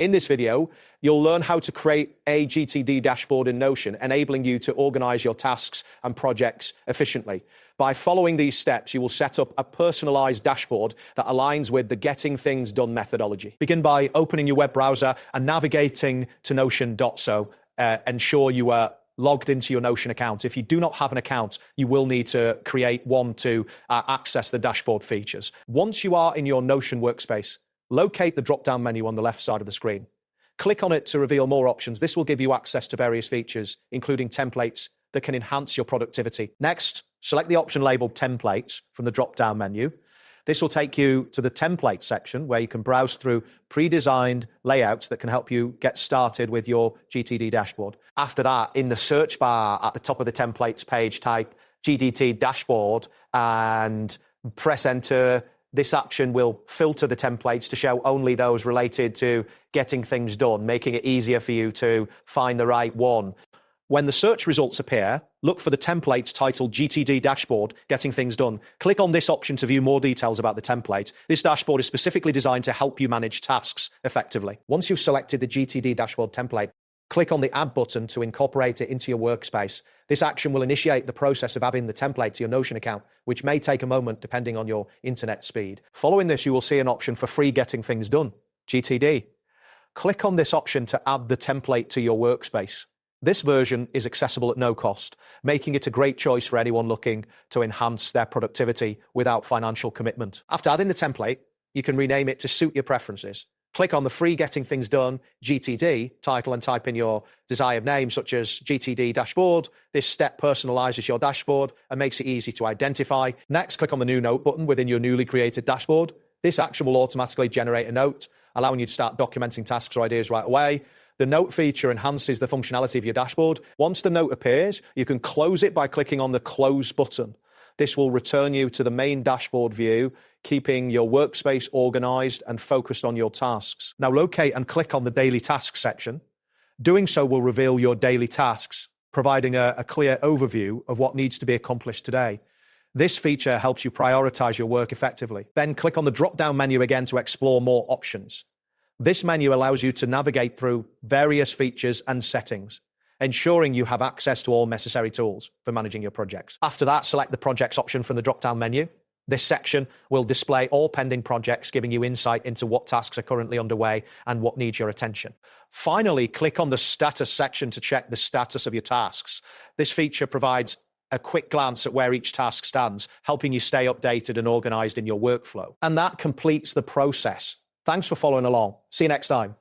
In this video, you'll learn how to create a GTD dashboard in Notion, enabling you to organize your tasks and projects efficiently. By following these steps, you will set up a personalized dashboard that aligns with the Getting Things Done methodology. Begin by opening your web browser and navigating to notion.so. Ensure you are logged into your Notion account. If you do not have an account, you will need to create one to access the dashboard features. Once you are in your Notion workspace, locate the drop-down menu on the left side of the screen. Click on it to reveal more options. This will give you access to various features, including templates that can enhance your productivity. Next, select the option labeled Templates from the drop-down menu. This will take you to the Templates section where you can browse through pre-designed layouts that can help you get started with your GTD dashboard. After that, in the search bar at the top of the Templates page, type GTD dashboard and press enter. This action will filter the templates to show only those related to getting things done, making it easier for you to find the right one. When the search results appear, look for the template titled GTD Dashboard, Getting Things Done. Click on this option to view more details about the template. This dashboard is specifically designed to help you manage tasks effectively. Once you've selected the GTD Dashboard template, click on the Add button to incorporate it into your workspace. This action will initiate the process of adding the template to your Notion account, which may take a moment depending on your internet speed. Following this, you will see an option for free Getting Things Done, GTD. Click on this option to add the template to your workspace. This version is accessible at no cost, making it a great choice for anyone looking to enhance their productivity without financial commitment. After adding the template, you can rename it to suit your preferences. Click on the free Getting Things Done GTD title and type in your desired name, such as GTD Dashboard. This step personalizes your dashboard and makes it easy to identify. Next, click on the New Note button within your newly created dashboard. This action will automatically generate a note, allowing you to start documenting tasks or ideas right away. The note feature enhances the functionality of your dashboard. Once the note appears, you can close it by clicking on the Close button. This will return you to the main dashboard view, keeping your workspace organized and focused on your tasks. Now locate and click on the Daily Tasks section. Doing so will reveal your daily tasks, providing a clear overview of what needs to be accomplished today. This feature helps you prioritize your work effectively. Then click on the drop-down menu again to explore more options. This menu allows you to navigate through various features and settings, ensuring you have access to all necessary tools for managing your projects. After that, select the Projects option from the drop-down menu. This section will display all pending projects, giving you insight into what tasks are currently underway and what needs your attention. Finally, click on the Status section to check the status of your tasks. This feature provides a quick glance at where each task stands, helping you stay updated and organized in your workflow. And that completes the process. Thanks for following along. See you next time.